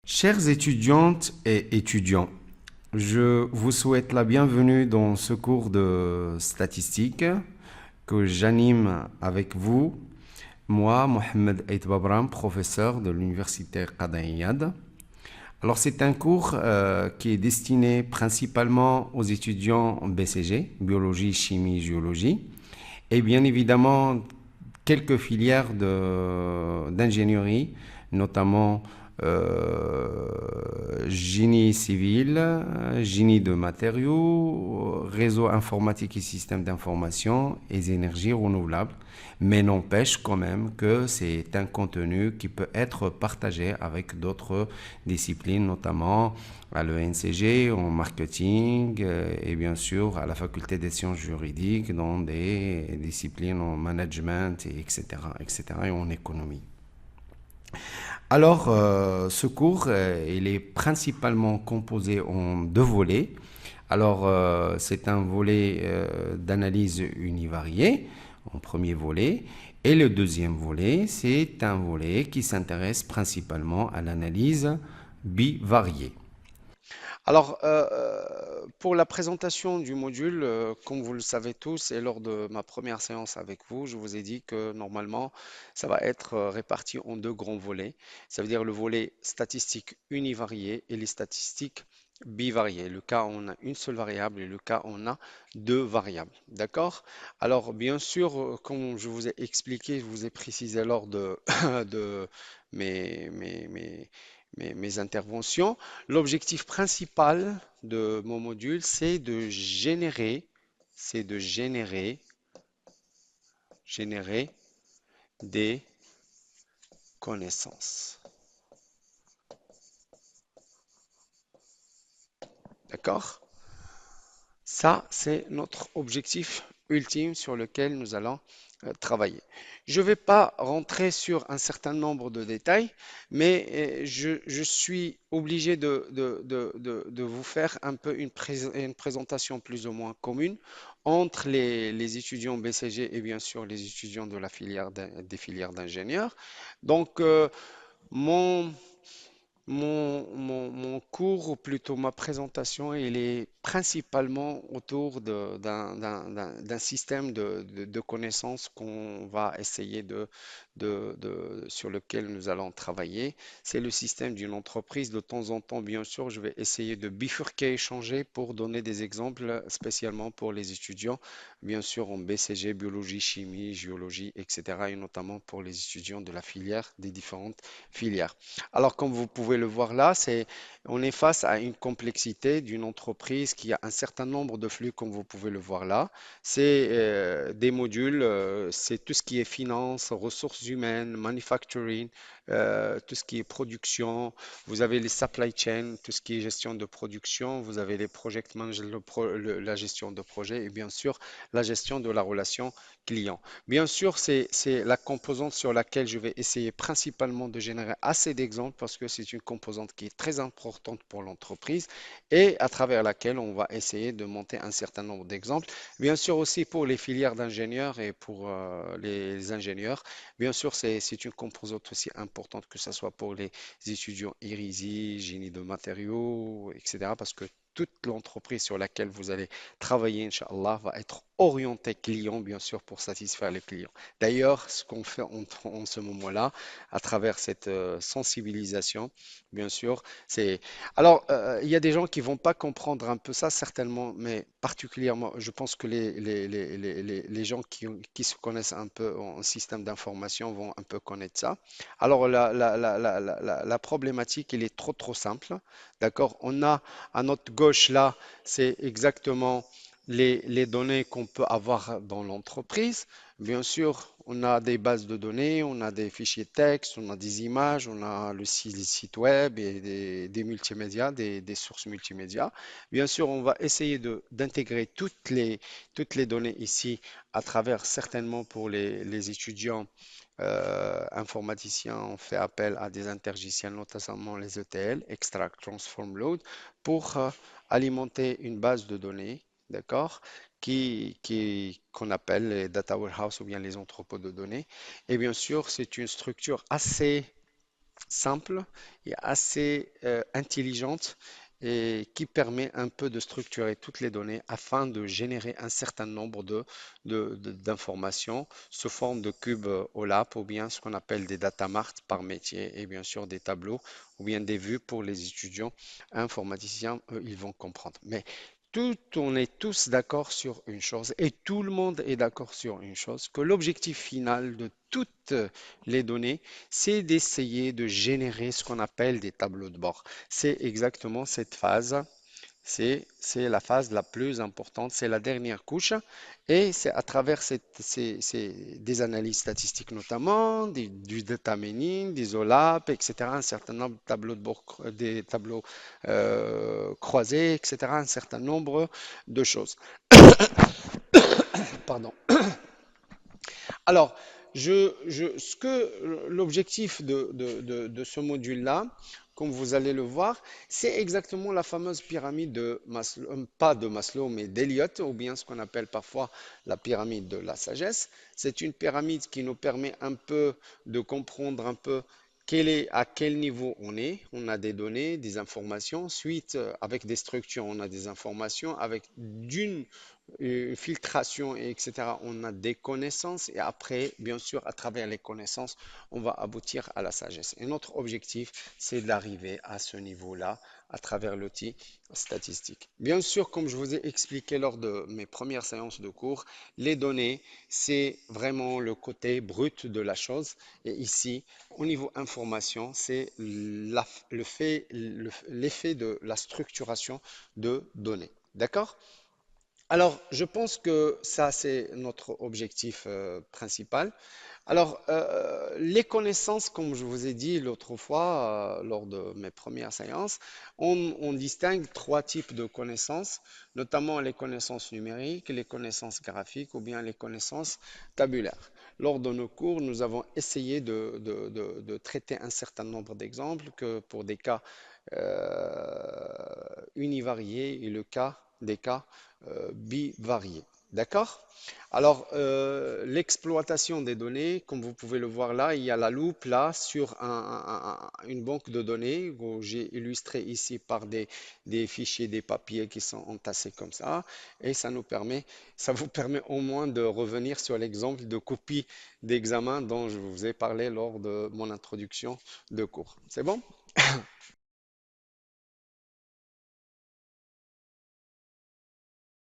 Chères étudiantes et étudiants, je vous souhaite la bienvenue dans ce cours de statistique que j'anime avec vous, moi, Mohamed Aït Babram, professeur de l'Université Qadaïyad. Alors, c'est un cours qui est destiné principalement aux étudiants en BCG, biologie, chimie, géologie, et bien évidemment quelques filières d'ingénierie, notamment génie civil, génie de matériaux, réseau informatique et système d'information et énergies renouvelables. Mais n'empêche quand même que c'est un contenu qui peut être partagé avec d'autres disciplines, notamment à l'ENCG, en marketing et bien sûr à la faculté des sciences juridiques dans des disciplines en management, et etc., etc., et en économie. Alors, ce cours, il est principalement composé en deux volets. Alors, c'est un volet d'analyse univariée, en premier volet, et le deuxième volet, c'est un volet qui s'intéresse principalement à l'analyse bivariée. Alors, pour la présentation du module, comme vous le savez tous, et lors de ma première séance avec vous, je vous ai dit que normalement, ça va être réparti en deux grands volets. Ça veut dire le volet statistique univarié et les statistiques bivariées. Le cas où on a une seule variable et le cas où on a deux variables. D'accord? Alors, bien sûr, comme je vous ai expliqué, je vous ai précisé lors de, de mes, mes, mes mes interventions. L'objectif principal de mon module, c'est de générer des connaissances. D'accord? Ça, c'est notre objectif ultime sur lequel nous allons travailler. Je ne vais pas rentrer sur un certain nombre de détails, mais je suis obligé de vous faire un peu une présentation plus ou moins commune entre les étudiants BCG et bien sûr les étudiants de la filière des filières d'ingénieurs. Donc, mon, mon cours, ou plutôt ma présentation, il est principalement autour d'un système de connaissances qu'on va essayer sur lequel nous allons travailler. C'est le système d'une entreprise. De temps en temps, bien sûr, je vais essayer de bifurquer et changer pour donner des exemples spécialement pour les étudiants, bien sûr en BCG, biologie, chimie, géologie, etc. et notamment pour les étudiants de la filière, des différentes filières. Alors, comme vous pouvez le voir là, on est face à une complexité d'une entreprise qui a un certain nombre de flux, comme vous pouvez le voir là. C'est des modules, c'est tout ce qui est finance, ressources humaines, manufacturing, tout ce qui est production. Vous avez les supply chain, tout ce qui est gestion de production. Vous avez les project managers, la gestion de projet et bien sûr la gestion de la relation client. Bien sûr, c'est la composante sur laquelle je vais essayer principalement de générer assez d'exemples parce que c'est une composante qui est très importante pour l'entreprise et à travers laquelle on va essayer de monter un certain nombre d'exemples. Bien sûr aussi pour les filières d'ingénieurs et pour les ingénieurs. Bien sûr, c'est une composante aussi importante que ce soit pour les étudiants IRISI, génie de matériaux, etc. Parce que toute l'entreprise sur laquelle vous allez travailler, Inch'Allah, va être orienté client, bien sûr, pour satisfaire les clients. D'ailleurs, ce qu'on fait en ce moment-là, à travers cette sensibilisation, bien sûr, c'est... Alors, il y a des gens qui vont pas comprendre un peu ça, certainement, mais particulièrement, je pense que les gens qui se connaissent un peu en système d'information vont un peu connaître ça. Alors, la problématique, elle est trop simple. D'accord? On a à notre gauche là, c'est exactement les données qu'on peut avoir dans l'entreprise. Bien sûr, on a des bases de données, on a des fichiers texte, on a des images, on a les sites web et des multimédias, des sources multimédia. Bien sûr, on va essayer d'intégrer toutes les données ici à travers certainement pour les étudiants informaticiens, on fait appel à des intergiciels, notamment les ETL, Extract, Transform, Load, pour alimenter une base de données, d'accord, qu'on appelle les data warehouse ou bien les entrepôts de données. Et bien sûr, c'est une structure assez simple et assez intelligente et qui permet un peu de structurer toutes les données afin de générer un certain nombre d'informations sous forme de cubes OLAP ou bien ce qu'on appelle des data marts par métier et bien sûr des tableaux ou bien des vues pour les étudiants informaticiens, eux, ils vont comprendre. Mais on est tous d'accord sur une chose et tout le monde est d'accord sur une chose, que l'objectif final de toutes les données, c'est d'essayer de générer ce qu'on appelle des tableaux de bord. C'est exactement cette phase. C'est la phase la plus importante, c'est la dernière couche. Et c'est à travers des analyses statistiques notamment, du data mining, des OLAP, etc., un certain nombre de tableaux de bord, des tableaux croisés, etc., un certain nombre de choses. Pardon. Alors, l'objectif de ce module-là, comme vous allez le voir, c'est exactement la fameuse pyramide de Maslow, pas de Maslow, mais d'Elliott, ou bien ce qu'on appelle parfois la pyramide de la sagesse. C'est une pyramide qui nous permet un peu de comprendre un peu à quel niveau on est. On a des données, des informations. Ensuite, avec des structures, on a des informations. Avec d'une filtration, et etc., on a des connaissances et après, bien sûr, à travers les connaissances, on va aboutir à la sagesse. Et notre objectif, c'est d'arriver à ce niveau-là à travers l'outil statistique. Bien sûr, comme je vous ai expliqué lors de mes premières séances de cours, les données, c'est vraiment le côté brut de la chose. Et ici, au niveau information, c'est l'effet de la structuration de données. D'accord? Alors, je pense que ça, c'est notre objectif principal. Alors, les connaissances, comme je vous ai dit l'autre fois, lors de mes premières séances, on distingue trois types de connaissances, notamment les connaissances numériques, les connaissances graphiques ou bien les connaissances tabulaires. Lors de nos cours, nous avons essayé de traiter un certain nombre d'exemples que pour des cas univariés et le cas des cas bivariés. D'accord? Alors, l'exploitation des données, comme vous pouvez le voir là, il y a la loupe là sur une banque de données où j'ai illustré ici par des fichiers, des papiers qui sont entassés comme ça. Et ça vous permet au moins de revenir sur l'exemple de copie d'examen dont je vous ai parlé lors de mon introduction de cours. C'est bon?